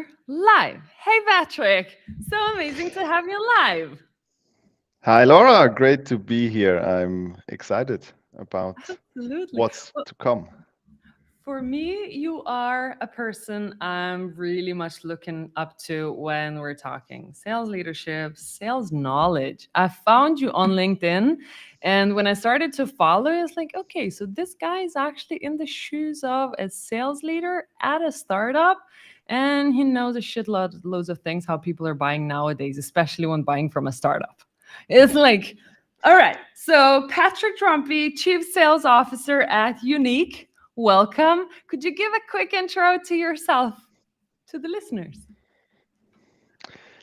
we're live. Hey, Patrick. So amazing to have you live. Hi, Laura. Great to be here. I'm excited about Absolutely. what's Well, to come. for me, you are a person I'm really much looking up to when we're talking sales leadership, sales knowledge. I found you on LinkedIn, and when I started to follow, I was like, okay, so this guy is actually in the shoes of a sales leader at a startup. And he knows a shitload loads of things how people are buying nowadays, especially when buying from a startup. It's like, all right, so Patrick Truempi, Chief Sales Officer at Unique. Welcome. Could you give a quick intro to yourself to the listeners?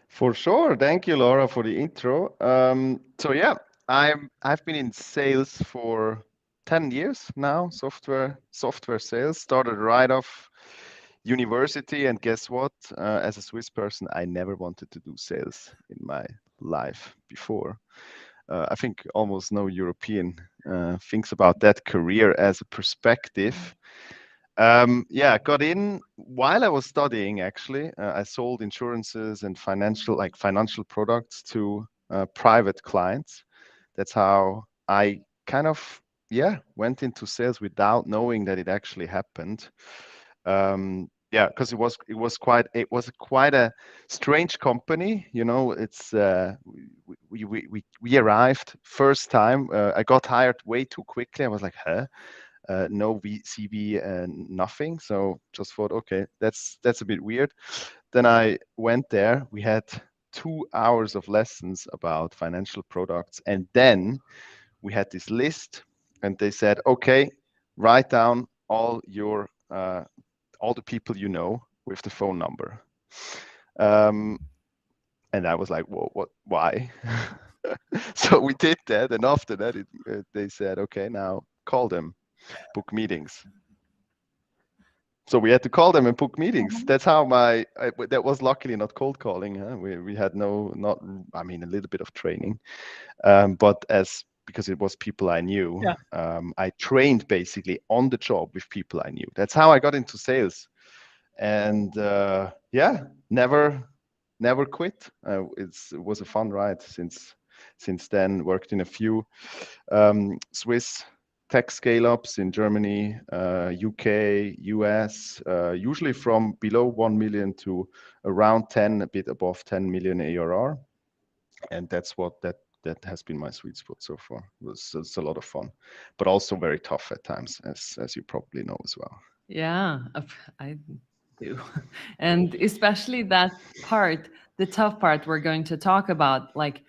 For sure. Thank you, Laura, for the intro. I've been in sales for 10 years now, software sales. Started right off university, and guess what? As a Swiss person, I never wanted to do sales in my life before. I think almost no European thinks about that career as a perspective. Got in while I was studying, actually. I sold insurances and financial products to private clients. That's how I kind of, went into sales without knowing that it actually happened. Because it was quite a strange company. You know, it's we arrived first time. I got hired way too quickly. I was like, huh? No CV and nothing. So just thought, okay, that's a bit weird. Then I went there. We had 2 hours of lessons about financial products, and then we had this list, and they said, okay, write down all the people you know with the phone number. Um, and I was like, whoa, what? Why? So we did that, and after that, they said, okay, now call them, book meetings. So we had to call them and book meetings. That's how that was luckily not cold calling. Huh? We had not, I mean, a little bit of training, but because it was people I knew, Yeah. I trained basically on the job with people I knew. That's how I got into sales, and never quit. It was a fun ride since then. Worked in a few Swiss tech scale-ups in Germany, UK, US, usually from below 1 million to around 10, a bit above 10 million ARR. And that's what that has been my sweet spot so far. It's a lot of fun, but also very tough at times, as you probably know as well. Yeah, I do. And especially that part, the tough part we're going to talk about, like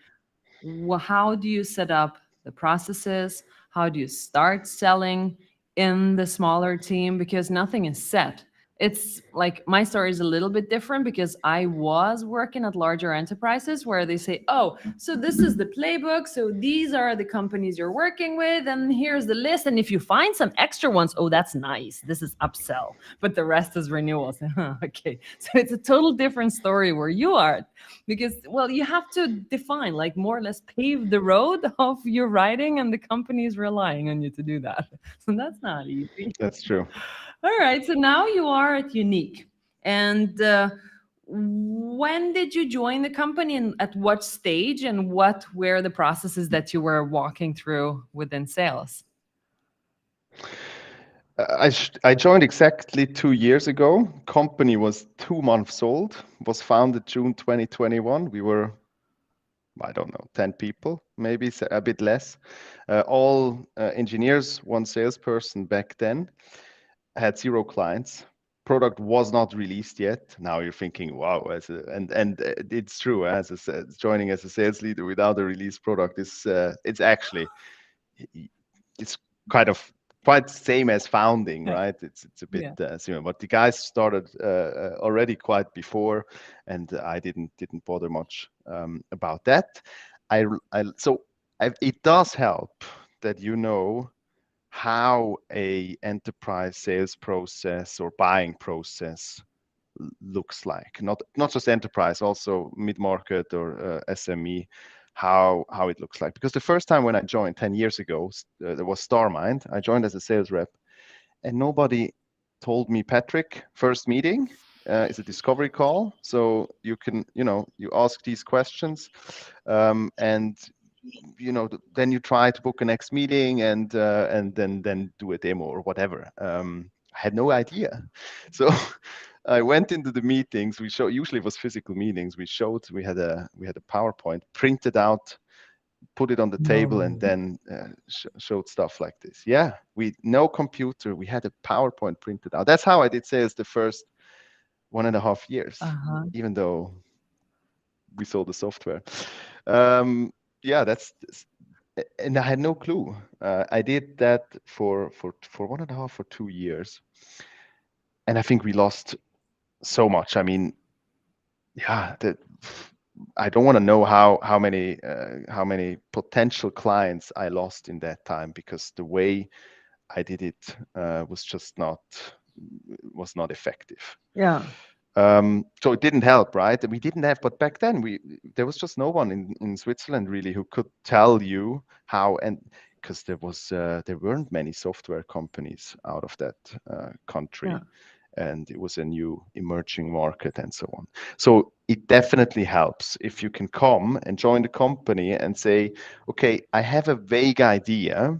how do you set up the processes? How do you start selling in the smaller team? Because nothing is set. It's like my story is a little bit different because I was working at larger enterprises where they say, oh, so this is the playbook. So these are the companies you're working with. And here's the list. And if you find some extra ones, oh, that's nice. This is upsell. But the rest is renewals. Okay. So it's a total different story where you are because well you have to define like more or less pave the road of your writing and the company is relying on you to do that so that's not easy. That's true. All right, so now you are at Unique, and when did you join the company and at what stage and what were the processes that you were walking through within sales? I joined exactly 2 years ago. Company was 2 months old. Was founded June 2021. We were, I don't know, 10 people, maybe a bit less. All engineers, one salesperson back then. Had zero clients. Product was not released yet. Now you're thinking, wow, and it's true. Joining as a sales leader without a released product is it's actually it's kind of quite same as founding, Yeah. right? It's a bit Yeah. similar, but the guys started already quite before, and I didn't bother much about that. I, I so it does help that you know how a enterprise sales process or buying process looks like. Not just enterprise, also mid market or SME, how it looks like. Because the first time when I joined 10 years ago, there was Starmind. I joined as a sales rep, and nobody told me, Patrick, first meeting. is a discovery call. So you can, you ask these questions, and then you try to book a next meeting, and then do a demo or whatever. I had no idea, so I went into the meetings. Usually it was physical meetings. We had a PowerPoint printed out, put it on the table, and No. then showed stuff like this. Yeah, we no computer. We had a PowerPoint printed out. That's how I did sales the first 1.5 years, Uh-huh. even though we sold the software. Um, yeah, and I had no clue. I did that for 1.5 or 2 years, and I think we lost so much. I mean, yeah, I don't want to know how many potential clients I lost in that time, because the way I did it was not effective. Yeah. So it didn't help, right? We didn't have, but back then there was just no one in Switzerland really who could tell you how, and because there weren't many software companies out of that Yeah. country, and it was a new emerging market and so on. So it definitely helps if you can come and join the company and say, okay, I have a vague idea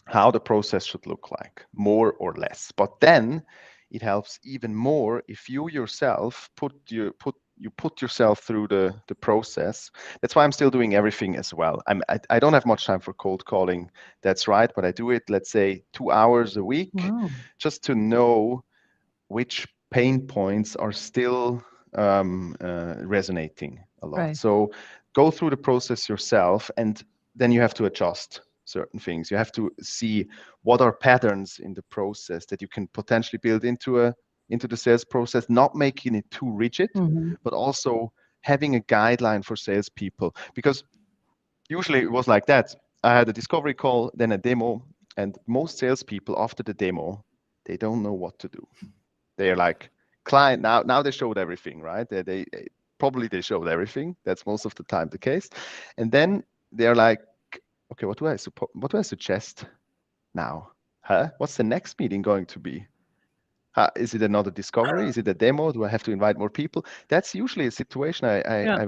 how the process should look like, more or less. But then it helps even more if you yourself put yourself through the process. That's why I'm still doing everything as well. I don't have much time for cold calling. That's right, but I do it, let's say, 2 hours a week, Wow. just to know which pain points are still resonating a lot. Right. So go through the process yourself, and then you have to adjust certain things. You have to see what are patterns in the process that you can potentially build into the sales process, not making it too rigid, Hmm. but also having a guideline for salespeople. Because usually it was like that. I had a discovery call, then a demo, and most salespeople after the demo, they don't know what to do. They're like, client, now they showed everything, right? They probably they showed everything. That's most of the time the case. And then they're like, okay, what do I suggest now? Huh? What's the next meeting going to be? Is it another discovery? Is it a demo? Do I have to invite more people? That's usually a situation Yeah.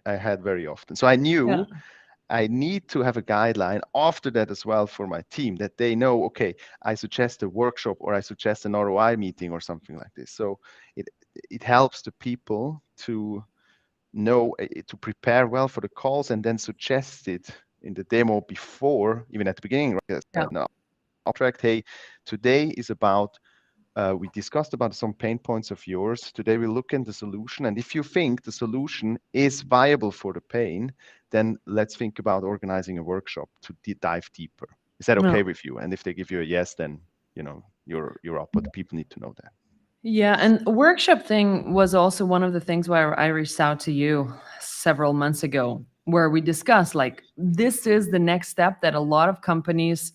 I had very often. So I Yeah. knew I need to have a guideline after that as well for my team, that they know, okay, I suggest a workshop, or I suggest an ROI meeting or something like this. So it it helps the people to know, to prepare well for the calls, and then suggest it in the demo before, even at the beginning, right? Yeah. An abstract, hey, today is about, we discussed about some pain points of yours. Today we look at the solution, and if you think the solution is viable for the pain, then let's think about organizing a workshop to dive deeper. Is that No. okay with you? And if they give you a yes, then you're up. But people need to know that. Yeah, and workshop thing was also one of the things where I reached out to you several months ago, where we discussed like this is the next step that a lot of companies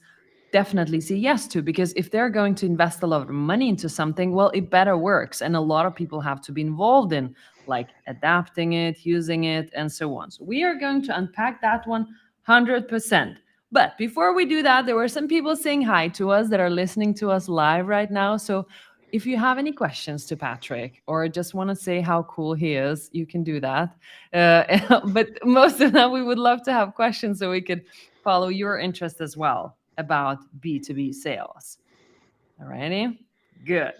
definitely say yes to, because if they're going to invest a lot of money into something, well, it better works, and a lot of people have to be involved in like adapting it, using it, and so on. So we are going to unpack that 100%. But before we do that, there were some people saying hi to us that are listening to us live right now. So if you have any questions to Patrick or just want to say how cool he is, you can do that. But most of them, we would love to have questions so we could follow your interest as well about B2B sales. All righty? Good.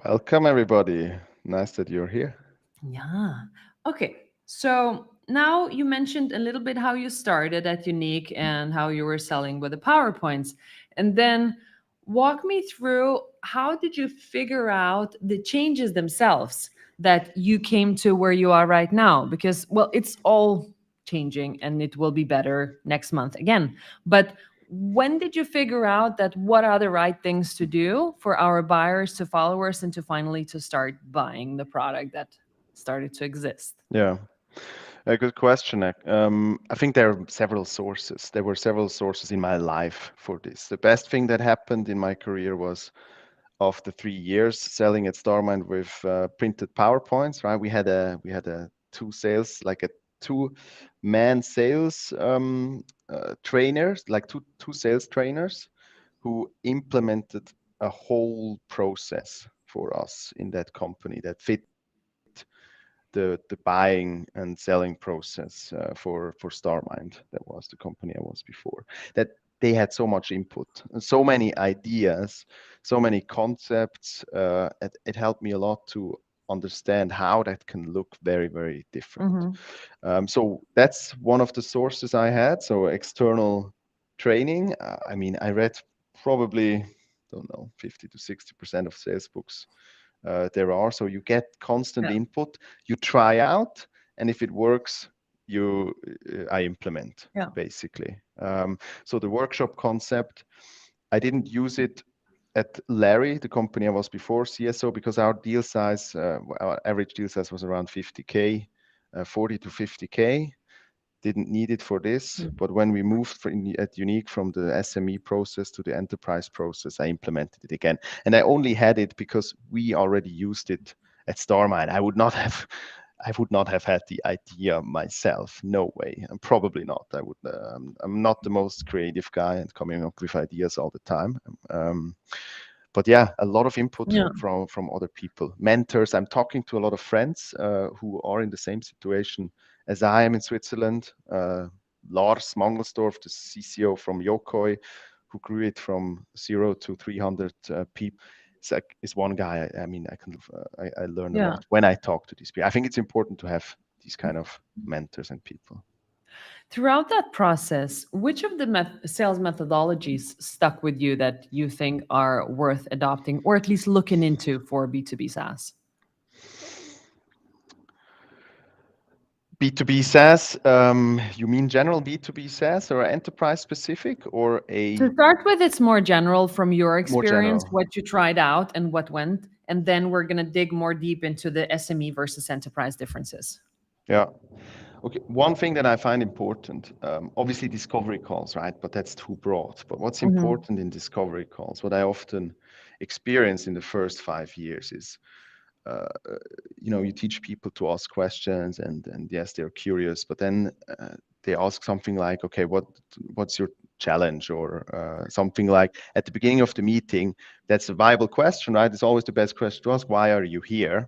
Welcome, everybody. Nice that you're here. Yeah. Okay. So now you mentioned a little bit how you started at Unique and how you were selling with the PowerPoints. And then walk me through how did you figure out the changes themselves that you came to where you are right now? Because, well, it's all changing and it will be better next month again. But when did you figure out that what are the right things to do for our buyers to followers and to finally to start buying the product that started to exist? Yeah, a good question. I think there are several sources. There were several sources in my life for this. The best thing that happened in my career was, after 3 years selling at Starmind with printed PowerPoints, right? We had a two sales, like a two-man sales trainers, like two sales trainers who implemented a whole process. for us in that company that fit the buying and selling process for Starmind. That was the company I was before. That they had so much input, so many ideas, so many concepts. It helped me a lot to understand how that can look very, very different. Mm-hmm. So that's one of the sources I had. So external training. I mean, I read probably, don't know, 50 to 60% of sales books there are. So you get constant Yeah. input, you try out, and if it works, you I implement Yeah. basically. So the workshop concept, I didn't use it at Larry, the company I was before, CSO, because our deal size, our average deal size was around 50K, 40 to 50K. Didn't need it for this, Mm. but when we moved at Unique from the SME process to the enterprise process, I implemented it again. And I only had it because we already used it at Starmine. I would not have had the idea myself. No way. And probably not. I'm not the most creative guy and coming up with ideas all the time. But yeah, a lot of input Yeah. from other people, mentors. I'm talking to a lot of friends who are in the same situation as I am in Switzerland. Lars Mangelsdorf, the CCO from Yokoi, who grew it from 0 to 300 people, is one guy. I mean, I learn a Yeah. lot when I talk to these people. I think it's important to have these kind of mentors and people. Throughout that process, which of the sales methodologies stuck with you that you think are worth adopting or at least looking into for B2B SaaS? B2B SaaS, you mean general B2B SaaS or enterprise specific or To a start with, it's more general from your more experience, general? what you tried out and what went. And then we're going to dig more deep into the SME versus enterprise differences. Yeah. Okay. One thing that I find important, obviously discovery calls, right? But that's too broad. But what's Hmm. important in discovery calls, what I often experience in the first 5 years is, uh, you teach people to ask questions, and yes, they're curious, but then they ask something like, okay, what's your challenge, or something like at the beginning of the meeting. That's a viable question, right? It's always the best question to ask. Why are you here?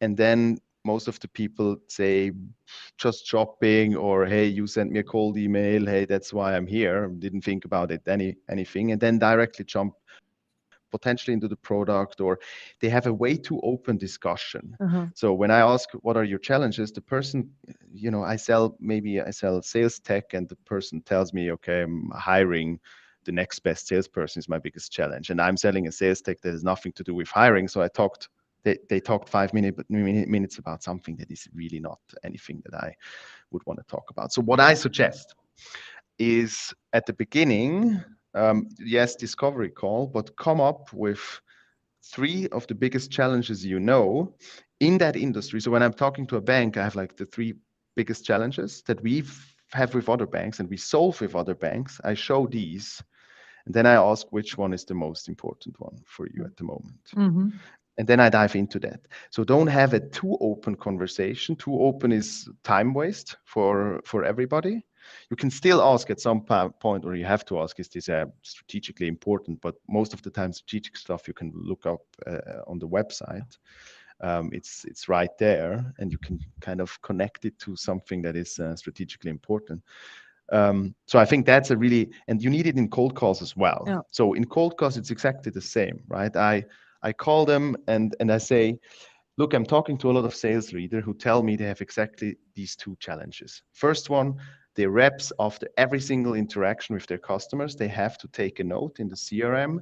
And then most of the people say just shopping, or hey, you sent me a cold email, hey, that's why I'm here, didn't think about it anything, and then directly jump potentially into the product, or they have a way too open discussion. Uh-huh. So when I ask what are your challenges, the person, I sell sales tech, and the person tells me, okay, I'm hiring the next best salesperson is my biggest challenge, and I'm selling a sales tech that has nothing to do with hiring. So they talked 5 minutes about something that is really not anything that I would want to talk about. So what I suggest is at the beginning, yes, discovery call, but come up with three of the biggest challenges in that industry. So when I'm talking to a bank, I have like the three biggest challenges that we have with other banks and we solve with other banks. I show these, and then I ask which one is the most important one for you at the moment. Hmm. And then I dive into that. So don't have a too open conversation. Too open is time waste for everybody. You can still ask at some point, or you have to ask, is this strategically important? But most of the time, strategic stuff you can look up on the website. It's right there, and you can kind of connect it to something that is strategically important. So I think that's and you need it in cold calls as well. Yeah. So in cold calls, it's exactly the same, right? I call them, and I say, look, I'm talking to a lot of sales leaders who tell me they have exactly these two challenges. First one, the reps, after every single interaction with their customers, they have to take a note in the CRM,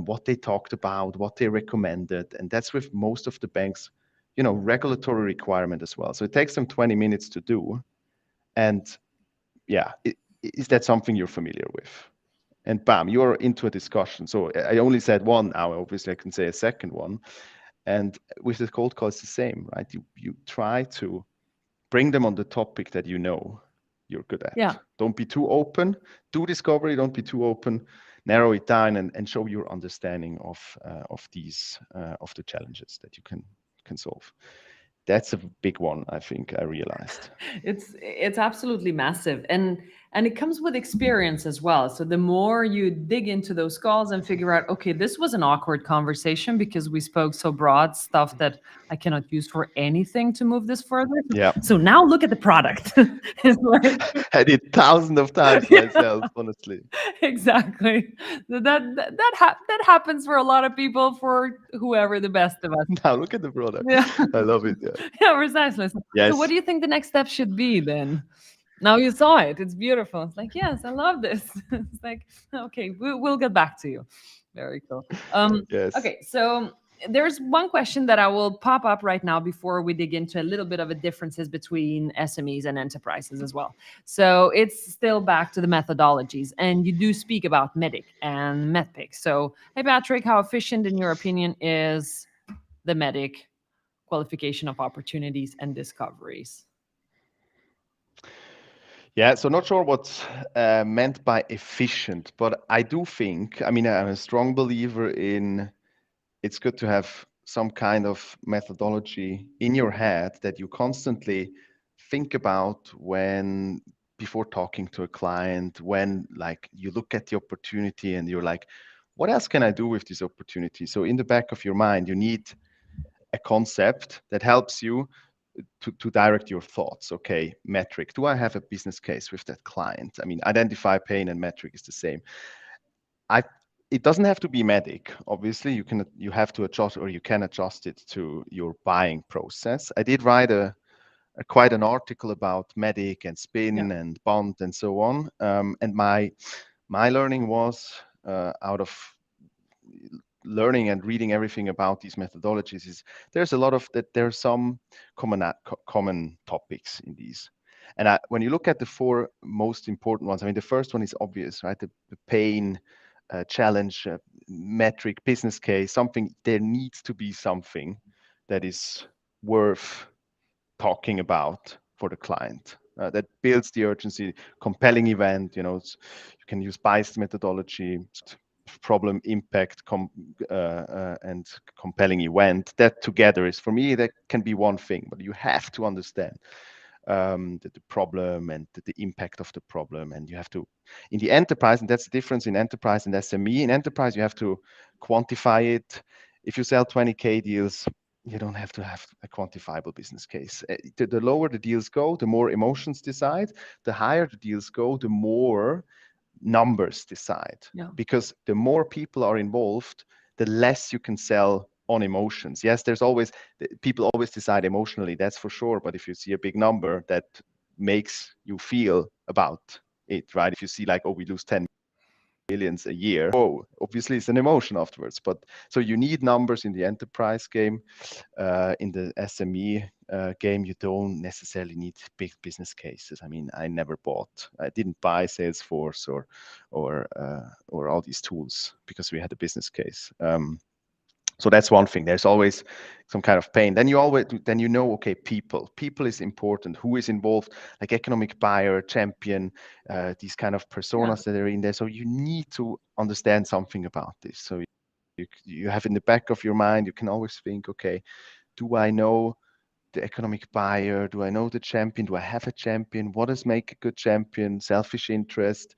what they talked about, what they recommended. And that's with most of the banks, regulatory requirement as well. So it takes them 20 minutes to do. And yeah, is that something you're familiar with? And bam, you're into a discussion. So I only said one now. Obviously, I can say a second one. And with the cold call, it's the same, right? You try to bring them on the topic that you're good Yeah. at. Don't be too open. Do discovery. Don't be too open. Narrow it down and show your understanding of these of the challenges that you can solve. That's a big one, I think I realized. It's absolutely massive. And And it comes with experience as well. So the more you dig into those calls and figure out, okay, this was an awkward conversation because we spoke so broad stuff that I cannot use for anything to move this further. Yeah. So now look at the product. It's like, I did thousands of times yeah, myself, honestly. exactly. That happens for a lot of people, for whoever the best of us. Now look at the product. Yeah. I love it. Yeah. Yeah, precisely. So what Yes. do you think the next step should be then? Now you saw it. It's beautiful. It's like, yes, I love this. It's like, okay, we'll get back to you. Very cool. Yes. Okay, so there's one question that I will pop up right now before we dig into a little bit of the differences between SMEs and enterprises as well. So it's still back to the methodologies, and you do speak about MEDIC and MEDPIC. So, hey, Patrick, how efficient, in your opinion, is the MEDIC qualification of opportunities and discoveries? Yeah, so not sure what's meant by efficient, but I do think, I mean, I'm a strong believer in it's good to have some kind of methodology in your head that you constantly think about when before talking to a client, when like you look at the opportunity and you're like, what else can I do with this opportunity? So in the back of your mind, you need a concept that helps you to direct your thoughts. Okay, metric. Do I have a business case with that client? I mean, identify pain and metric is the same. I it doesn't have to be medic. Obviously, you have to adjust or you can adjust it to your buying process. I did write a quite an article about medic and Yeah. spin and bond and so on. And my learning was out of learning and reading everything about these methodologies is there's a lot of that there are some common topics in these. And when you look at the four most important ones, I mean, the first one is obvious, right? The pain, challenge, metric, business case, something, there needs to be something that is worth talking about for the client. That builds the urgency, compelling event, you can use biased methodology, problem impact and compelling event. That together is, for me, that can be one thing, but you have to understand the problem and the impact of the problem. And you have to, in the enterprise, and that's the difference in enterprise and SME. In enterprise, you have to quantify it. If you sell 20K deals, you don't have to have a quantifiable business case. The lower the deals go, the more emotions decide. The higher the deals go, the more numbers decide. Yeah. Because the more people are involved, the less you can sell on emotions. Yes, there's always, people always decide emotionally, that's for sure. But if you see a big number that makes you feel about it, right? If you see like, oh, we lose 10 millions a year, oh, obviously it's an emotion afterwards. But so you need numbers in the enterprise game. In the SME game, you don't necessarily need big business cases. I mean, I didn't buy Salesforce or all these tools because we had a business case. So that's one thing. There's always some kind of pain. Then you know, okay, people is important. Who is involved? Like economic buyer, champion, these kind of personas that are in there. So you need to understand something about this. So you have in the back of your mind, you can always think, okay, do I know the economic buyer? Do I know the champion? Do I have a champion? What does make a good champion? Selfish interest,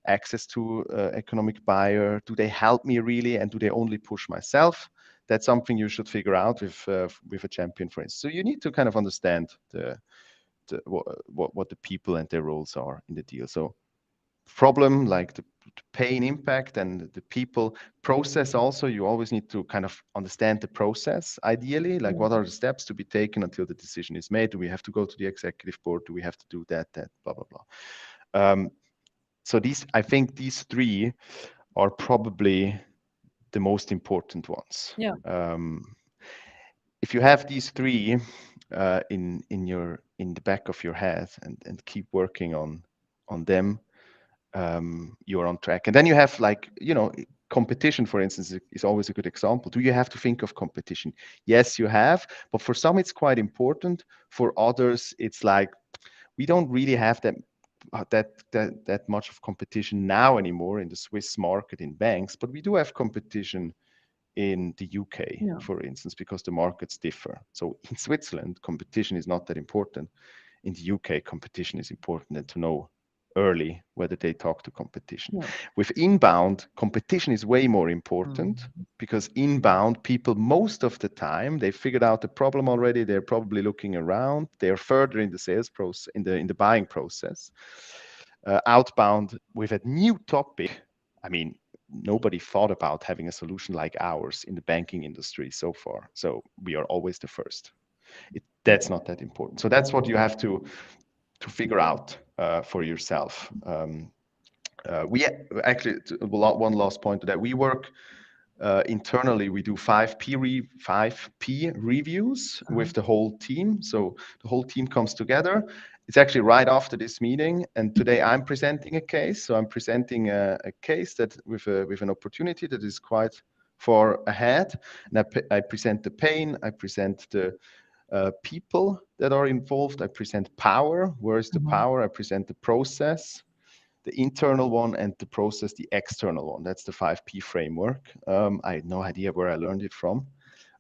access to economic buyer. Do they help me really, and do they only push myself? That's something you should figure out with a champion, for instance. So you need to kind of understand what the people and their roles are in the deal. So problem like the pain impact and the people process also, you always need to kind of understand the process ideally, like what are the steps to be taken until the decision is made. Do we have to go to the executive board? Do we have to do that blah blah blah. So I think these three are probably the most important ones. Yeah. If you have these three in the back of your head and keep working on them, you're on track. And then you have like, competition, for instance, is always a good example. Do you have to think of competition? Yes, you have, but for some it's quite important. For others, it's like we don't really have that much of competition now anymore in the Swiss market in banks, but we do have competition in the UK, Yeah. for instance, because the markets differ. So in Switzerland, competition is not that important. In the UK, competition is important, and to know early whether they talk to competition. Yeah. With inbound, competition is way more important because inbound people, most of the time, they figured out the problem already. They're probably looking around. They're further in the sales process, in the buying process. Outbound with a new topic, I mean, nobody thought about having a solution like ours in the banking industry so far. So we are always the first. That's not that important. So that's what you have to figure out for yourself. We actually, one last point to that, we work internally, we do 5P reviews with the whole team. So the whole team comes together. It's actually right after this meeting, and today I'm presenting a case. So I'm presenting a case that with an opportunity that is quite far ahead, and I present the pain, I present the people that are involved, I present power. Where is the power? I present the process, the internal one, and the process, the external one. That's the 5P framework. I had no idea where I learned it from.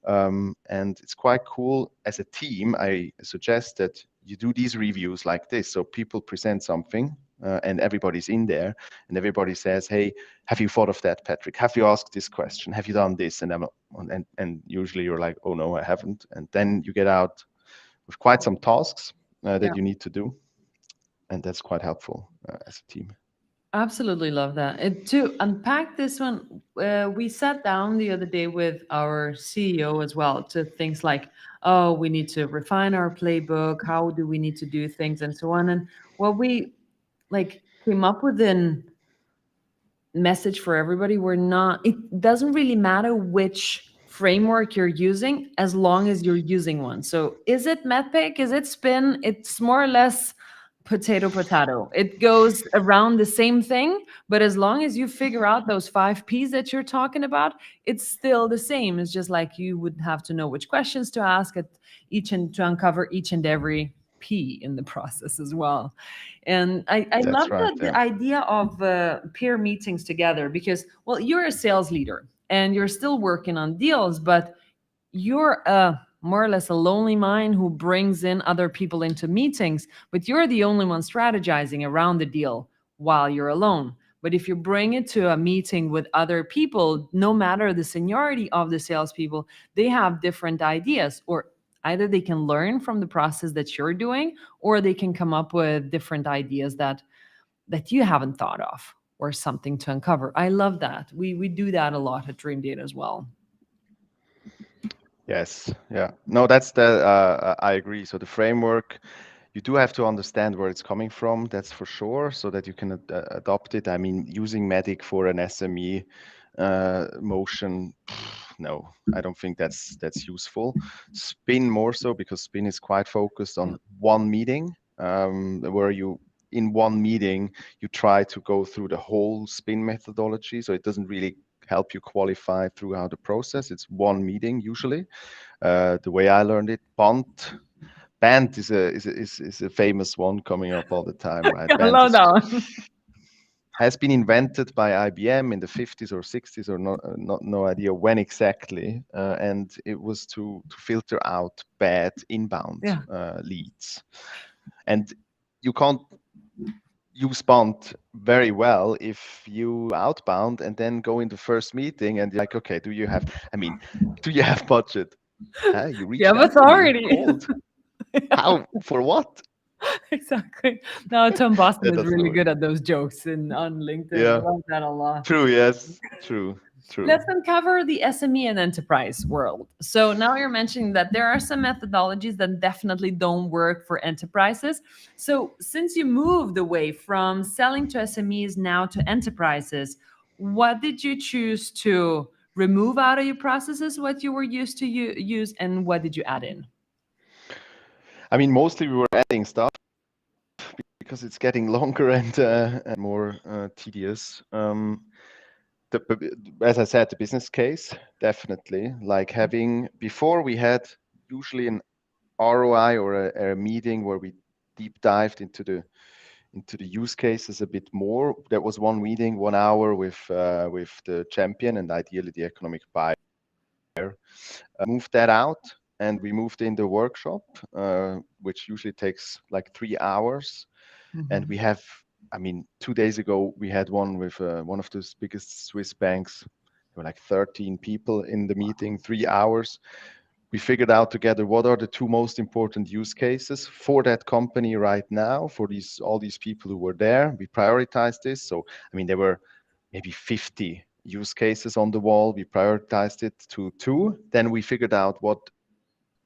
And it's quite cool. As a team, I suggest that you do these reviews like this. So people present something and everybody's in there and everybody says, hey, have you thought of that, Patrick? Have you asked this question? Have you done this? And usually you're like, oh no, I haven't. And then you get out with quite some tasks that you need to do. And that's quite helpful as a team. Absolutely love that. To unpack this one, we sat down the other day with our CEO as well to things like, oh, we need to refine our playbook. How do we need to do things and so on. And what we like came up with in message for everybody. We're not, it doesn't really matter which framework you're using as long as you're using one. So is it medpic, is it spin? It's more or less potato. It goes around the same thing, but as long as you figure out those 5 P's that you're talking about, it's still the same. It's just like you would have to know which questions to ask at each and to uncover each and every P in the process as well. And I That's love right. the Yeah. idea of peer meetings together because, well, you're a sales leader and you're still working on deals, but you're more or less a lonely mind who brings in other people into meetings, but you're the only one strategizing around the deal while you're alone. But if you bring it to a meeting with other people, no matter the seniority of the salespeople, they have different ideas, or either they can learn from the process that you're doing, or they can come up with different ideas that you haven't thought of, or something to uncover. I love that. We do that a lot at Dream Data as well. Yes. Yeah. No, that's the, I agree. So the framework, you do have to understand where it's coming from, that's for sure, so that you can adopt it. I mean, using Medic for an SME motion, no, I don't think that's useful. Spin more so, because Spin is quite focused on one meeting, where you, in one meeting, you try to go through the whole Spin methodology. So it doesn't really help you qualify throughout the process. It's one meeting usually. The way I learned it, Band is a famous one coming up all the time, right? I Band love is that one. has been invented by IBM in the 50s or 60s, or no idea when exactly, and it was to filter out bad inbound Yeah. leads. And you can't use Bond very well if you outbound and then go in the first meeting and you're like, okay, I mean, do you have budget? You You reached have out to me authority. cold. How? For what? Exactly. No, Tom Boston That is doesn't really work. good at those jokes on LinkedIn. I Yeah, love that a lot. true. Yes, true, true. Let's uncover the SME and enterprise world. So now you're mentioning that there are some methodologies that definitely don't work for enterprises. So since you moved away from selling to SMEs now to enterprises, what did you choose to remove out of your processes, what you were used to use, and what did you add in? I mean, mostly we were adding stuff because it's getting longer and more tedious. As I said, the business case, definitely. Like having, before we had usually an ROI or a meeting where we deep dived into the use cases a bit more. That was one meeting, 1 hour with the champion and ideally the economic buyer. Moved that out, and we moved in the workshop, which usually takes like 3 hours. And Mhm. we have I mean, 2 days ago, we had one with one of the biggest Swiss banks. There were like 13 people in the meeting, 3 hours. We figured out together what are the two most important use cases for that company right now, for these all these people who were there. We prioritized this. So, I mean, there were maybe 50 use cases on the wall. We prioritized it to two. Then we figured out what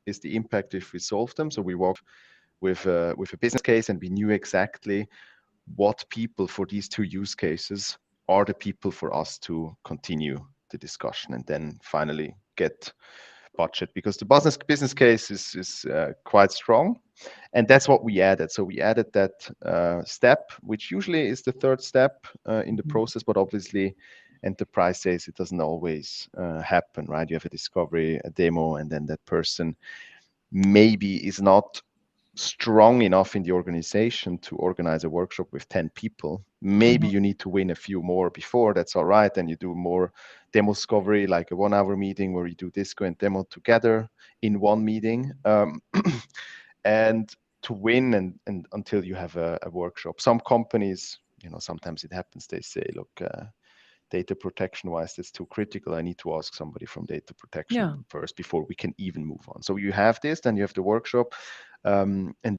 is the impact if we solve them. So we walked with a business case, and we knew exactly what people for these two use cases are the people for us to continue the discussion and then finally get budget, because the business case is quite strong, and that's what we added. So we added that step, which usually is the third step in the Mhm. process, but obviously enterprise sales, it doesn't always happen, right? You have a discovery, a demo, and then that person maybe is not strong enough in the organization to organize a workshop with 10 people. Maybe Mhm. you need to win a few more before, that's all right. And you do more demo discovery, like a 1 hour meeting where you do disco and demo together in one meeting. And to win and until you have a workshop. Some companies, sometimes it happens, they say, look, data protection wise, that's too critical. I need to ask somebody from data protection Yeah. first before we can even move on. So you have this, then you have the workshop, and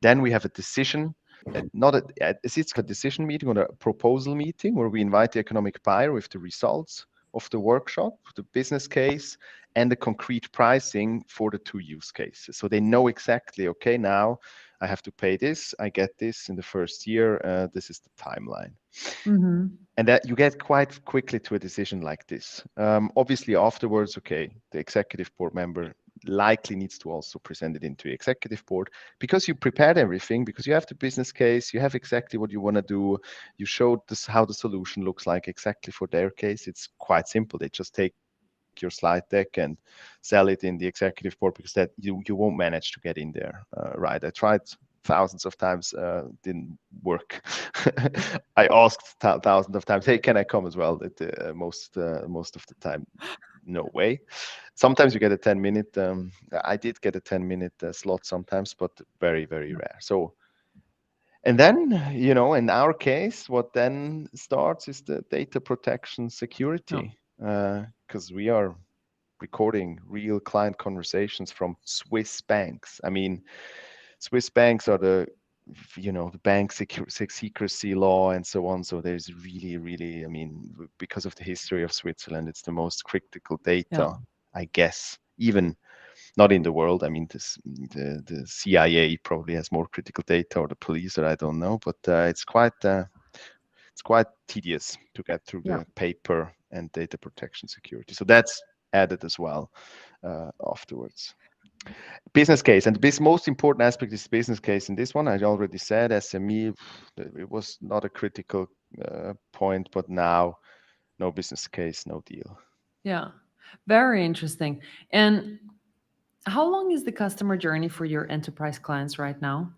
then we have a decision, not it's a decision meeting or a proposal meeting where we invite the economic buyer with the results of the workshop, the business case, and the concrete pricing for the two use cases. So they know exactly, okay, now I have to pay this, I get this in the first year, this is the timeline. Hmm. And that you get quite quickly to a decision like this. Obviously, afterwards, okay, the executive board member likely needs to also present it into the executive board, because you prepared everything, because you have the business case, you have exactly what you want to do, you showed this how the solution looks like exactly for their case. It's quite simple. They just take your slide deck and sell it in the executive board, because that you won't manage to get in there, right? I tried thousands of times, didn't work. I asked thousands of times, hey, can I come as well? Most of the time, no way. Sometimes you get a 10-minute. I did get a 10-minute slot sometimes, but very, very rare. So, and then, in our case, what then starts is the data protection Yeah. security, because we are recording real client conversations from Swiss banks. I mean, Swiss banks are the bank secrecy law and so on. So there's really, really, I mean, because of the history of Switzerland, it's the most critical Yeah. data, I guess, even not in the world. I mean, the CIA probably has more critical data, or the police, or I don't know, but it's quite tedious to get through Yeah. the paper and data protection security. So that's added as well afterwards. Business case, and this most important aspect is business case. In this one, I already said SME, it was not a critical point, but now no business case, no deal. Yeah. Very interesting. And how long is the customer journey for your enterprise clients right now?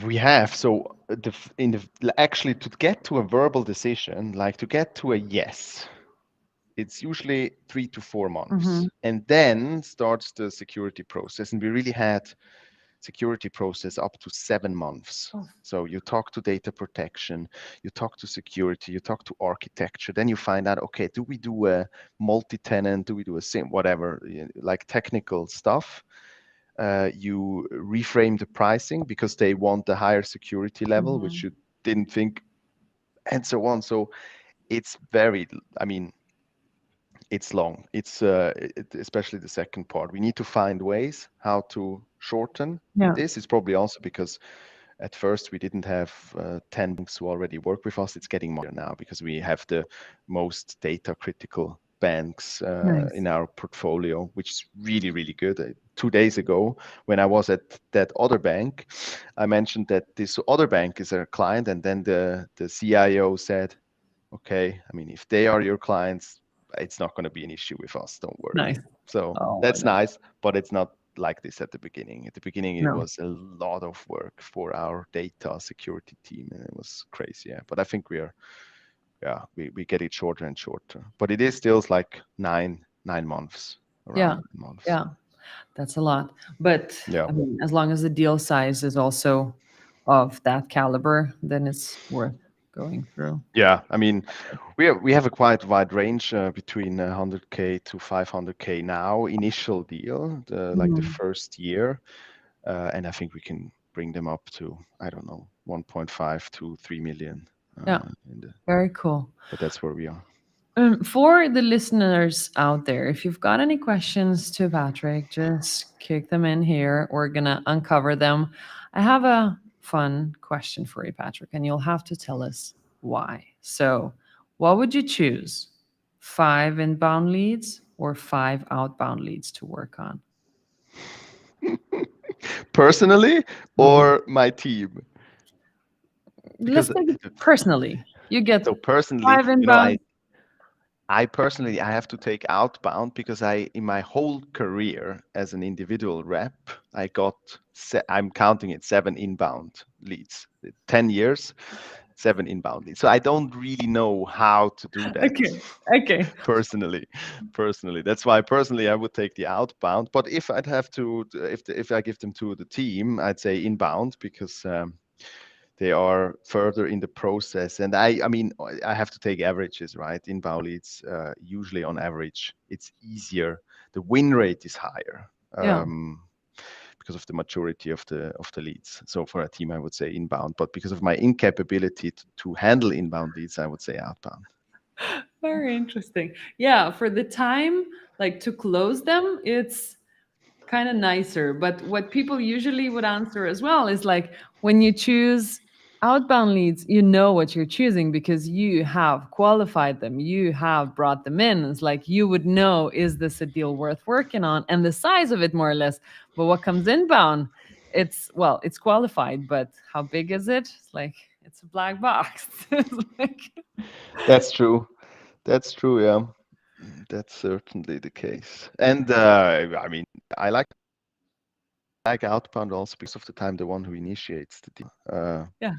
We have so actually to get to a verbal decision, like to get to a yes, it's usually 3 to 4 months, Hmm. and then starts the security process. And we really had security process up to 7 months. Oh, So you talk to data protection, you talk to security, you talk to architecture, then you find out, okay, do we do a multi-tenant, do we do a sim, whatever, like technical stuff. You reframe the pricing because they want a higher security level, which hmm. you didn't think, and so on. So it's very, I mean, it's long. Especially the second part. We need to find ways how to shorten Yeah. this. It's probably also because at first we didn't have 10 banks who already work with us. It's getting more now because we have the most data critical banks Nice. in our portfolio, which is really, really good. 2 days ago, when I was at that other bank, I mentioned that this other bank is a client, and then the CIO said, okay, I mean, if they are your clients, it's not going to be an issue with us. Don't worry. Nice. So Oh, that's no. nice, but it's not like this at the beginning. At the beginning, it No. was a lot of work for our data security team, and it was crazy. Yeah, but I think we get it shorter and shorter. But it is still like 9 months, around Yeah. 9 months. Yeah. That's a lot. But Yeah. I mean, as long as the deal size is also of that caliber, then it's worth going through. Yeah, I mean, we have a quite wide range between 100K to 500K now, initial deal, like the Mm, first year, and I think we can bring them up to, I don't know, 1.5 to 3 million. yeah, very cool. But that's where we are. For the listeners out there, if you've got any questions to Patrick, just kick them in here. We're going to uncover them. I have a fun question for you, Patrick, and you'll have to tell us why. So, what would you choose? 5 inbound leads or 5 outbound leads to work on? Personally, Mhm. or my team? Let's Because take it personally. You get so personally, 5 inbound. I personally I have to take outbound because I in my whole career as an individual rep, I got I'm counting it 7 inbound leads. 10 years, 7 inbound leads. So I don't really know how to do that Okay. Okay. personally. Personally, that's why personally I would take the outbound. But if I'd have to, if I give them to the team, I'd say inbound because they are further in the process. And I mean, I have to take averages, right? Inbound leads, usually on average, it's easier. The win rate is higher. Yeah. Because of the maturity of the leads. So for a team, I would say inbound, but because of my incapability to handle inbound leads, I would say outbound. Very interesting. Yeah, for the time, like to close them, it's kind of nicer. But what people usually would answer as well is like when you choose outbound leads, you know what you're choosing because you have qualified them, you have brought them in. It's like you would know, is this a deal worth working on? And the size of it, more or less. But what comes inbound, it's well, it's qualified, but how big is it? It's like it's a black box. It's like, That's true. That's true. Yeah, that's certainly the case. And I mean, I like outbound also because of the time the one who initiates the deal. yeah.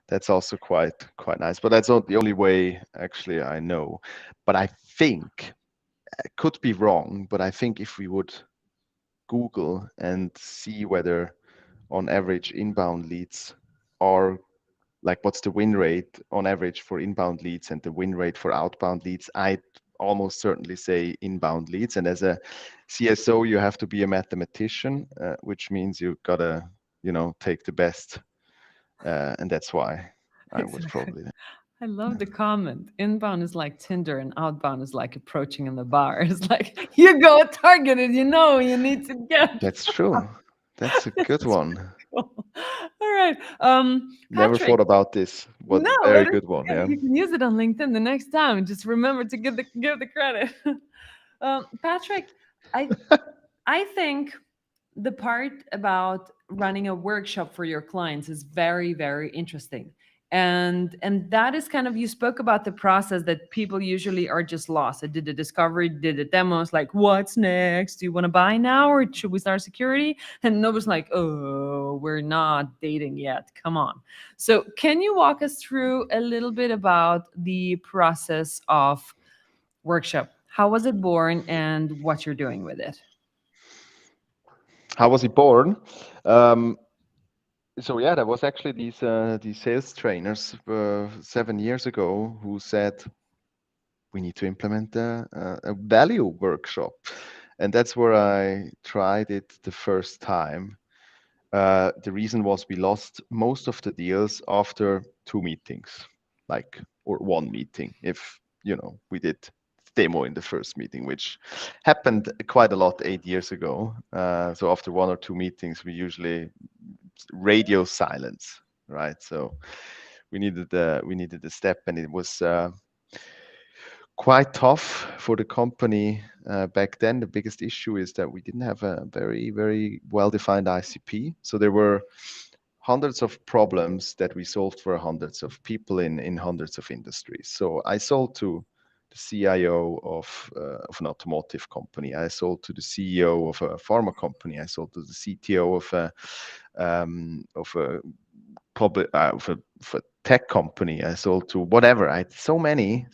That's also quite nice. But that's not the only way actually I know. But I think I could be wrong, but I think if we would Google and see whether on average inbound leads are like what's the win rate on average for inbound leads and the win rate for outbound leads, I'd almost certainly say inbound leads. And as a CSO, you have to be a mathematician, which means you've got to, take the best. And that's why I would Exactly. probably. I love the comment. Inbound is like Tinder and outbound is like approaching in the bar. It's like you go targeted, you know you need to get. That's true. That's a good That's one. cool. All right. Never Patrick, thought about this. What no, very but it's good one. okay. Yeah. You can use it on LinkedIn the next time. Just remember to give the credit. Patrick, I I think the part about running a workshop for your clients is very very interesting, and that is kind of, you spoke about the process that people usually are just lost. I did the discovery, did the demos, like what's next, do you want to buy now or should we start security, and nobody's like, oh, we're not dating yet, come on. So can you walk us through a little bit about the process of workshop? How was it born and what you're doing with it? How was he born? Um, so yeah, there was actually these sales trainers 7 years ago who said we need to implement a value workshop, and that's where I tried it the first time. The reason was we lost most of the deals after 2 meetings, like or 1 meeting. If we did demo in the first meeting, which happened quite a lot 8 years ago. So after 1 or 2 meetings, we usually radio silence, right? So we needed a step, and it was quite tough for the company back then. The biggest issue is that we didn't have a very, very well-defined ICP. So there were hundreds of problems that we solved for hundreds of people in hundreds of industries. So I sold to the CIO of an automotive company. I sold to the CEO of a pharma company. I sold to the CTO of a public of a tech company. I sold to whatever. I had so many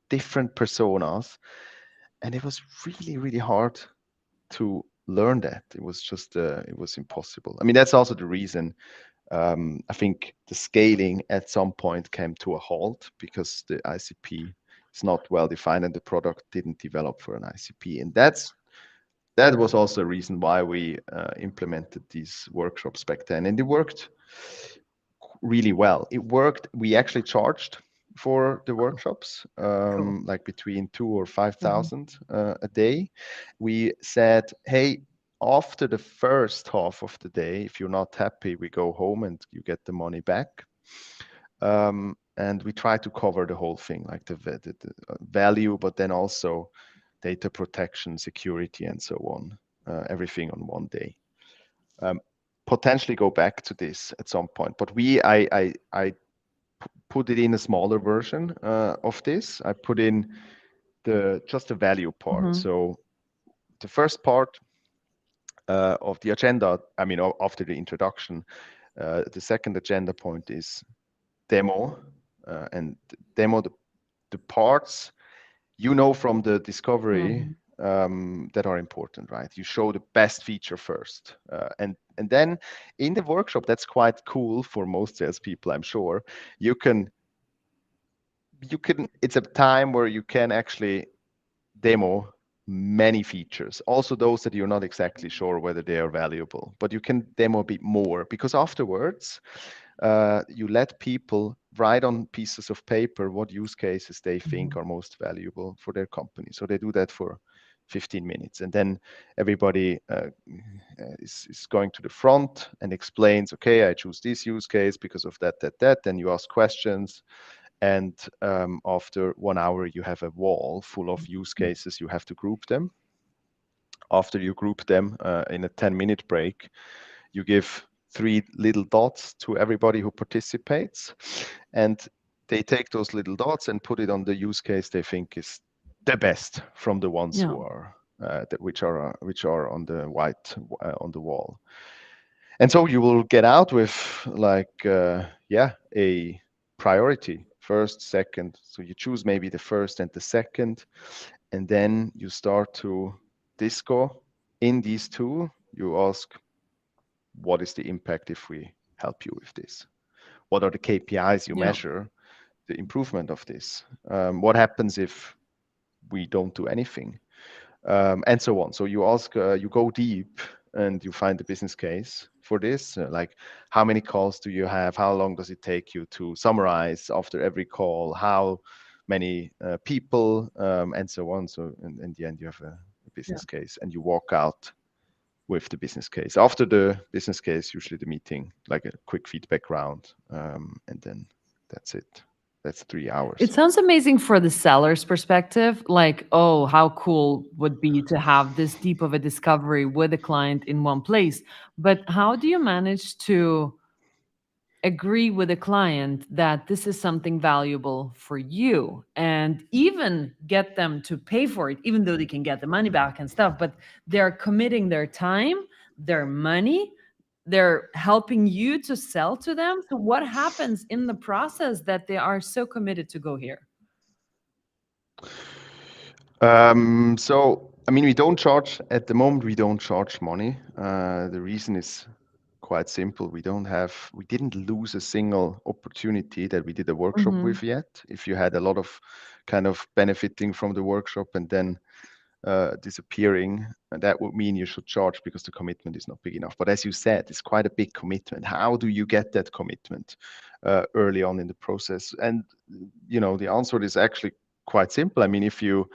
different personas, and it was really, really hard to learn that. It was impossible. I mean, that's also the reason I think the scaling at some point came to a halt because the ICP is not well defined and the product didn't develop for an ICP. And that was also a reason why we implemented these workshops back then. And it worked really well. It worked. We actually charged for the workshops, Cool. like between 2 or 5 Hmm. thousand a day. We said, hey, after the first half of the day, if you're not happy, we go home and you get the money back. And we try to cover the whole thing, like the value, but then also data protection, security, and so on. Everything on one day. Um, Potentially go back to this at some point, but I put it in a smaller version of this. I put in just the value part. Hmm. So the first part of the agenda, I mean, after the introduction, the second agenda point is demo, and demo the parts from the discovery Hmm. that are important, right? You show the best feature first, and then in the workshop, that's quite cool for most salespeople, I'm sure. You can it's a time where you can actually demo many features, also those that you're not exactly sure whether they are valuable, but you can demo a bit more because afterwards you let people write on pieces of paper what use cases they think Hmm. are most valuable for their company. So they do that for 15 minutes, and then everybody is going to the front and explains, okay, I choose this use case because of that. Then you ask questions, and after 1 hour, you have a wall full of use cases. You have to group them. After you group them in a 10-minute break, you give 3 little dots to everybody who participates, and they take those little dots and put it on the use case they think is the best from the ones Yeah. who are which are on the white on the wall. And so you will get out with like a priority, first, second. So you choose maybe the first and the second, and then you start to disco in these two. You ask, what is the impact if we help you with this? What are the KPIs you Yeah. measure the improvement of this? What happens if we don't do anything? And so on. So you ask, you go deep, and you find the business case for this. Like, how many calls do you have? How long does it take you to summarize after every call? How many people, and so on. So in the end, you have a Yeah. business case, and you walk out with the business case. After the business case, usually the meeting, like a quick feedback round, and then that's it. That's 3 hours. It sounds amazing for the seller's perspective. Like, oh, how cool would be to have this deep of a discovery with a client in one place. But how do you manage to agree with a client that this is something valuable for you and even get them to pay for it, even though they can get the money back and stuff, but they're committing their time, their money, they're helping you to sell to them. So what happens in the process that they are so committed to go here? So, I mean, we don't charge at the moment. We don't charge money. The reason is quite simple. We didn't lose a single opportunity that we did a workshop Hmm. with yet. If you had a lot of kind of benefiting from the workshop and then disappearing, that would mean you should charge because the commitment is not big enough. But as you said, it's quite a big commitment. How do you get that commitment early on in the process? And the answer is actually quite simple. I mean, if you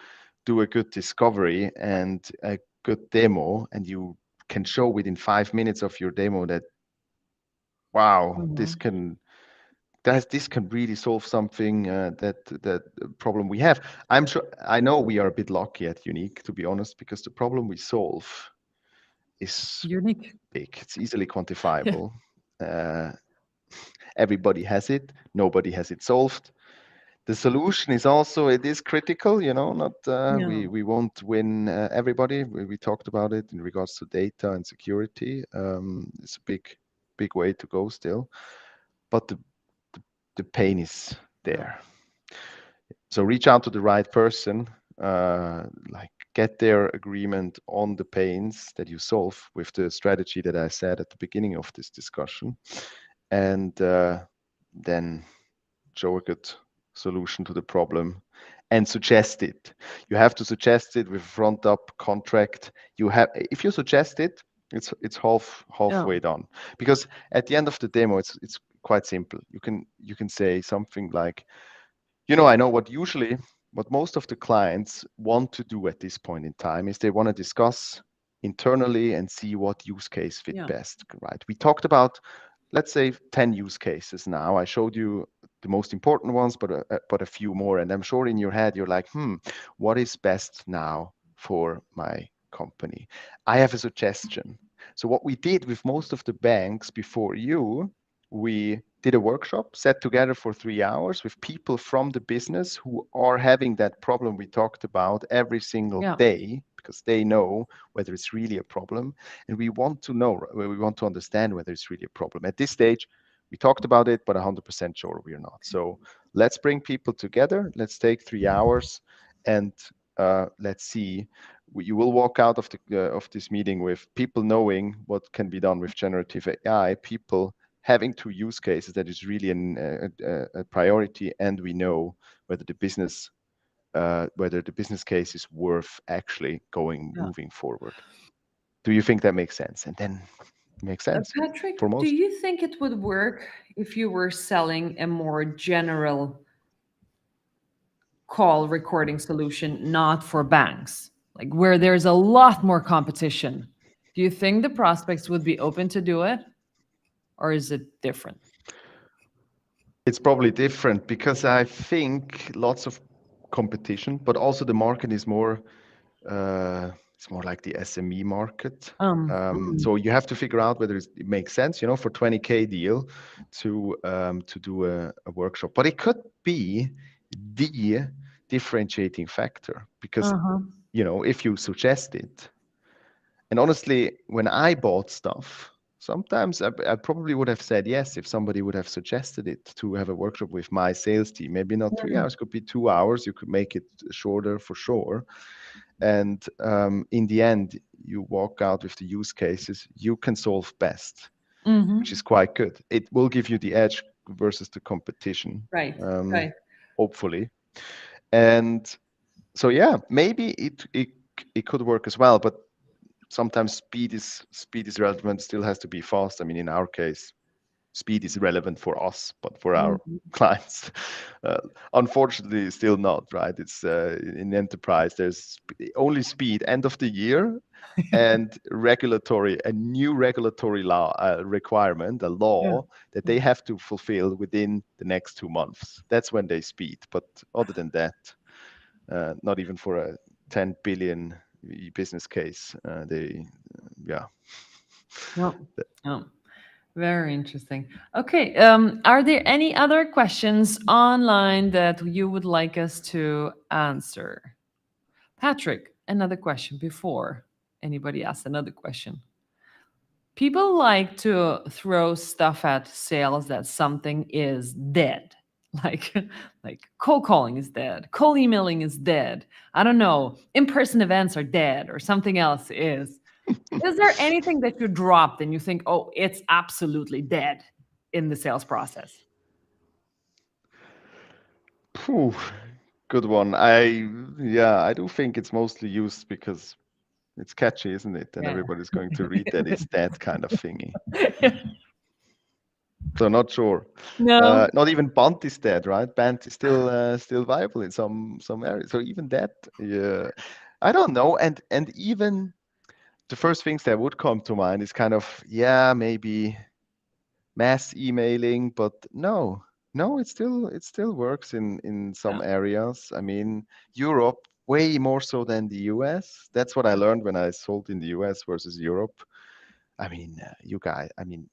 do a good discovery and a good demo, and you can show within 5 minutes of your demo that, wow, Hmm. this can really solve something that problem we have. I know we are a bit lucky at Unique, to be honest, because the problem we solve is Unique. big. It's easily Yeah. quantifiable. Uh, Everybody has it. Nobody has it solved. The solution is also, it is critical. Not Yeah. we won't win everybody. We talked about it in regards to data and security. It's a big way to go still, but the pain is Yeah. there. So reach out to the right person, like get their agreement on the pains that you solve with the strategy that I said at the beginning of this discussion, and then show a good solution to the problem and suggest it. You have to suggest it with front up contract. You have, if you suggest it, it's halfway Yeah. done, because at the end of the demo, it's quite simple. You can say something like, I know what most of the clients want to do at this point in time is they want to discuss internally and see what use case fit Yeah. best, right? We talked about, let's say, 10 use cases now. I showed you the most important ones, but a few more. And I'm sure in your head, you're like, what is best now for my company? I have a suggestion. So what we did with most of the banks before you, we did a workshop set together for 3 hours with people from the business who are having that problem we talked about every single Yeah. day, because they know whether it's really a problem. And we want to understand whether it's really a problem. At this stage, we talked about it, but 100% sure we are not. So let's bring people together. Let's take 3 hours and let's see. You will walk out of this meeting with people knowing what can be done with generative AI, people having two use cases that is really a priority, and we know whether the business case is worth actually Yeah. moving forward. Do you think that makes sense? And then it makes sense for Patrick, do most. you think it would work if you were selling a more general call recording solution, not for banks, like where there's a lot more competition? Do you think the prospects would be open to do it, or is it different? It's probably different because I think lots of competition, but also the market is more it's more like the SME market. Mm, So you have to figure out whether it makes sense, for 20K deal to do a workshop. But it could be the differentiating factor because uh-huh. if you suggest it, and honestly, when I bought stuff, sometimes I probably would have said yes if somebody would have suggested it to have a workshop with my sales team. Maybe not 3 hours, could be 2 hours. You could make it shorter for sure. And in the end, you walk out with the use cases you can solve best, which is Mm-hmm. quite good. It will give you the edge versus the competition, Right, um, right. hopefully. And so, yeah, maybe it could work as well. But sometimes speed is relevant. Still has to be fast. I mean, in our case, speed is relevant for us, but for our Mhm. clients, uh, unfortunately, still not. Right? It's in enterprise. There's only speed end of the year, and a new regulatory law requirement, a Yeah. law that they have to fulfill within the next 2 months. That's when they speed. But other than that, not even for a 10 billion business case. Yeah. Yeah. Yeah. Very interesting. Okay. Are there any other questions online that you would like us to answer? Patrick, another question before anybody asks another question. People like to throw stuff at sales that something is dead. Like like cold calling is dead, cold emailing is dead. I don't know, in-person events are dead or something else is. Is there anything that you dropped and you think, oh, it's absolutely dead in the sales process? Phew, good one. I do think it's mostly used because it's catchy, isn't it? And Yeah. everybody's going to read that it's that kind of thingy. So not sure. No. Not even Bant is dead, right? Bant is still viable in some areas. So even that, yeah, I don't know. And even the first things that would come to mind is kind of, yeah, maybe mass emailing, but no, it still works in some Yeah. areas. I mean, Europe way more so than the US. That's what I learned when I sold in the US versus Europe. I mean, you guys, I mean,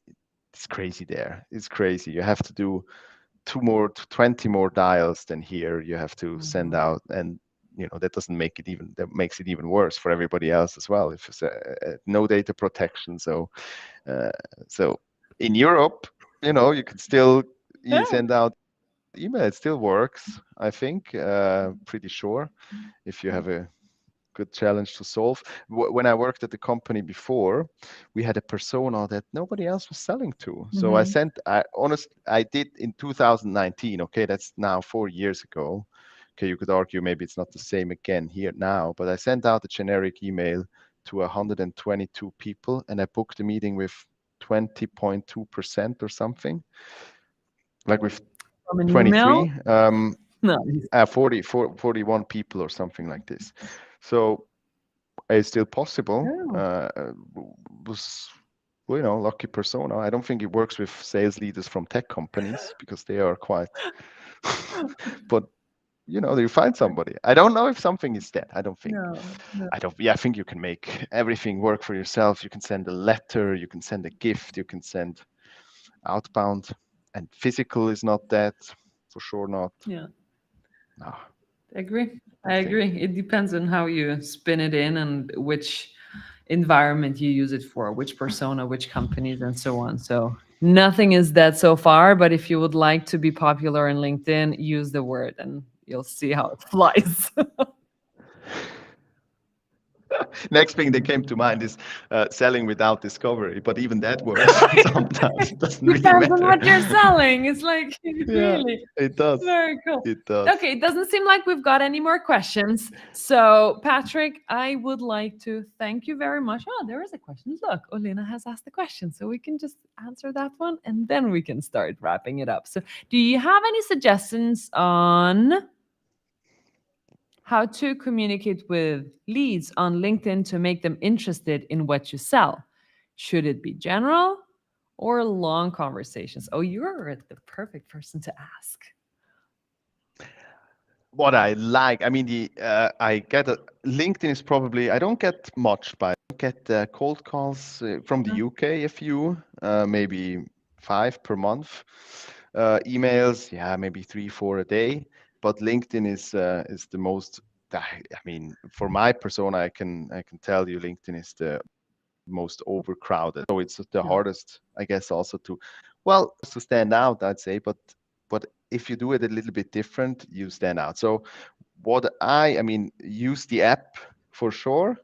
it's crazy there. It's crazy. You have to do 20 more dials than here. You have to send Mhm. out, and that makes it even worse for everybody else as well. If it's no data protection, uh, so in Europe, you can still send out email. It still works, I think. Pretty sure if you have a good challenge to solve. When I worked at the company before, we had a persona that nobody else was selling to. So I did in 2019. Okay, that's now 4 years ago. Okay, you could argue maybe it's not the same again here now, but I sent out a generic email to 122 people, and I booked a meeting with 20.2% or something, like with From an email? 23, No. 41 people or something like this. So it's still possible. Oh, Was, well, lucky persona. I don't think it works with sales leaders from tech companies because they are quite, but you find somebody. I don't know if something is dead. I don't think. no, no. Yeah, I think you can make everything work for yourself. You can send a letter, you can send a gift, you can send outbound, and physical is not that, for sure not. Yeah. No, I agree. I I think. agree. It depends on how you spin it in and which environment you use it for, which persona, which companies, and so on. So nothing is dead so far, but if you would like to be popular in LinkedIn, use the word and you'll see how it flies. Next thing that came to mind is selling without discovery, but even that works sometimes. It doesn't really Depends on matter. what you're selling. It's like Yeah, really it does. very cool. It does. Okay, it doesn't seem like we've got any more questions. So, Patrick, I would like to thank you very much. Oh, there is a question. Look, Olena has asked a question. So we can just answer that one and then we can start wrapping it up. So, do you have any suggestions on how to communicate with leads on LinkedIn to make them interested in what you sell? Should it be general or long conversations? Oh, you're the perfect person to ask. What I like, I mean, I get LinkedIn is probably, I don't get much, but I get cold calls from the UK, a few, maybe 5 per month. Emails, yeah, maybe 3, 4 a day. But LinkedIn is the most. I mean, for my persona, I can tell you, LinkedIn is the most overcrowded. So it's the Yeah. hardest, I guess, also to stand out, I'd say. But if you do it a little bit different, you stand out. So what I mean, use the app for sure.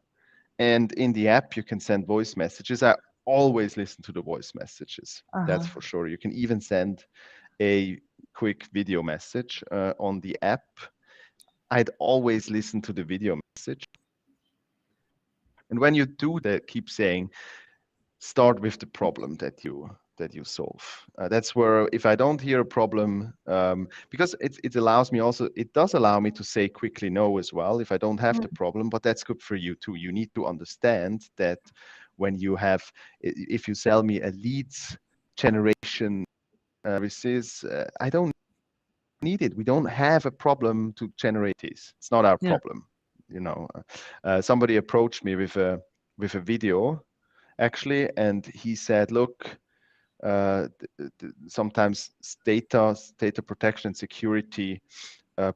And in the app, you can send voice messages. I always listen to the voice messages. That's Uh-huh. for sure. You can even send a quick video message on the app. I'd always listen to the video message. And when you do that, keep saying, start with the problem that you solve. That's where, if I don't hear a problem, because it allows me also, it does allow me to say quickly no as well if I don't have the problem, but that's good for you too. You need to understand that when you have, if you sell me a leads generation services, I don't need it. We don't have a problem to generate this. It's not our Yeah. problem. Somebody approached me with a video actually, and he said, look, sometimes data protection and security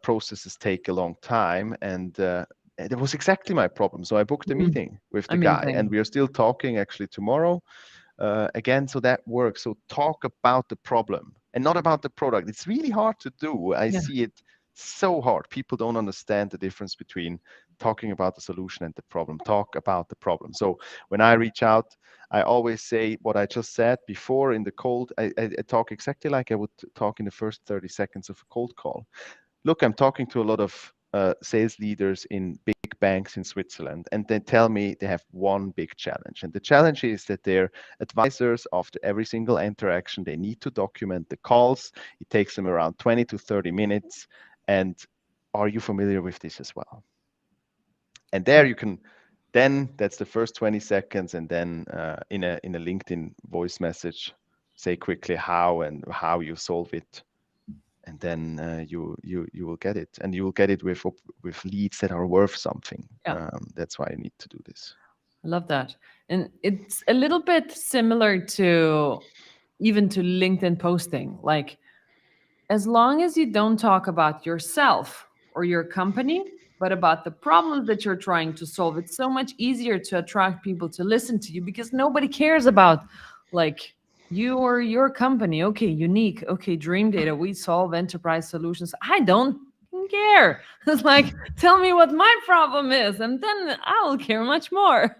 processes take a long time, and it was exactly my problem. So I booked a Mhm. meeting with the guy, and Amazing. we are still talking actually tomorrow again. So that works. So talk about the problem and not about the product. It's really hard to do. I Yeah. see it so hard. People don't understand the difference between talking about the solution and the problem. Talk about the problem. So when I reach out, I always say what I just said before in the cold. I talk exactly like I would talk in the first 30 seconds of a cold call. Look, I'm talking to a lot of sales leaders in big banks in Switzerland, and they tell me they have one big challenge. And the challenge is that their advisors, after every single interaction, they need to document the calls. It takes them around 20 to 30 minutes. And are you familiar with this as well? And there you can, then that's the first 20 seconds. And then in a LinkedIn voice message, say quickly how you solve it, and then you will get it, and you will get it with leads that are worth something. Yeah. That's why you need to do this. I love that. And it's a little bit similar to even to LinkedIn posting. Like, as long as you don't talk about yourself or your company, but about the problems that you're trying to solve, it's so much easier to attract people to listen to you because nobody cares about like you or your company. Okay, unique. Okay, dream data. We solve enterprise solutions. I don't. fucking care. It's like, tell me what my problem is, and then I will care much more.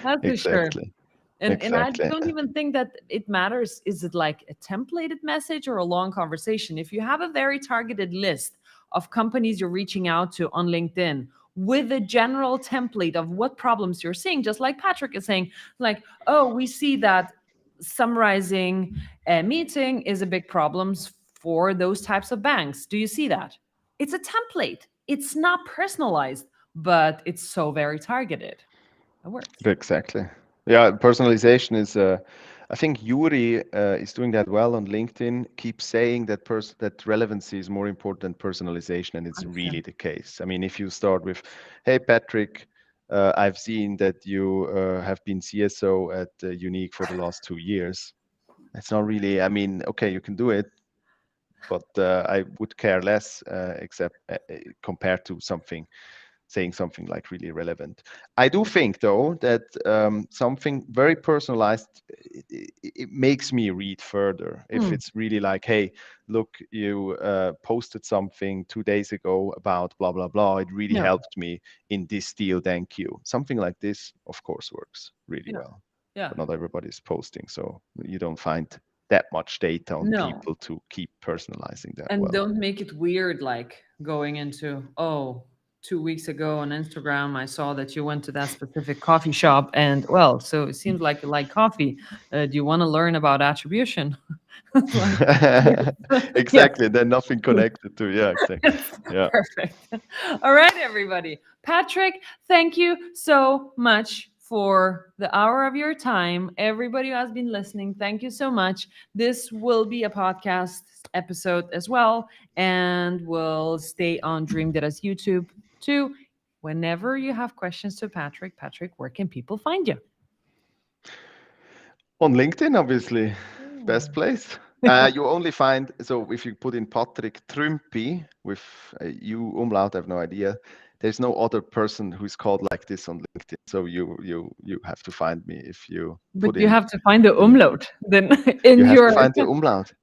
That's for sure. Exactly. And I Exactly. don't even think that it matters. Is it like a templated message or a long conversation? If you have a very targeted list of companies you're reaching out to on LinkedIn with a general template of what problems you're seeing, just like Patrick is saying, like, oh, we see that summarizing a meeting is a big problem for those types of banks. Do you see that? It's a template. It's not personalized, but it's so very targeted. It works. Exactly. Yeah, personalization is. I think Yuri is doing that well on LinkedIn. Keeps saying that that relevancy is more important than personalization, and it's really 100%. the case. I mean, if you start with, "Hey Patrick, I've seen that you have been CSO at Unique for the last 2 years." It's not really. I mean, okay, you can do it, but I would care less, except compared to something saying something like really relevant. I do think though that something very personalized, it makes me read further. If Mm, it's really like, hey, look, you posted something 2 days ago about blah blah blah. It really yeah, helped me in this deal. Thank you. Something like this, of course, works really yeah, well. yeah. But not everybody's posting, so you don't find that much data on No. people to keep personalizing that And well. don't make it weird, like going into, oh, 2 weeks ago on Instagram, I saw that you went to that specific coffee shop. And well, so it seems like you like coffee. Do you want to learn about attribution? It's like, yeah. Exactly. Then nothing connected to, yeah, exactly. Yes, Yeah. perfect. All right, everybody. Patrick, thank you so much for the hour of your time. Everybody who has been listening, thank you so much. This will be a podcast episode as well, and will stay on Dream Data's YouTube too. Whenever you have questions to Patrick, Patrick, where can people find you? On LinkedIn, obviously, Ooh. best place. You only find, so if you put in Patrick Truempi with a U umlaut, I have no idea. There's no other person who's called like this on LinkedIn. So you have to find me if you But put you in have to find the the link. umlaut then You in have to your. find the umlaut.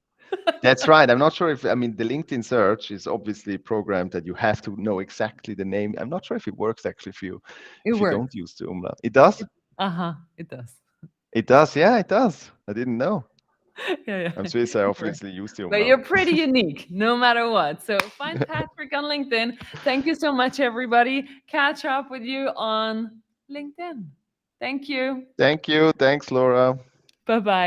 That's right. I'm not sure if, I mean, the LinkedIn search is obviously programmed that you have to know exactly the name. I'm not sure if it works actually for you It if you works. don't use the umlaut. It does? Uh-huh. It does. It does. Yeah, it does. I didn't know. Yeah, yeah. I'm Swiss. I It works. obviously use the But umlaut. you're pretty unique no matter what. So find Patrick on LinkedIn. Thank you so much, everybody. Catch up with you on LinkedIn. Thank you. Thank you. Thanks, Laura. Bye bye.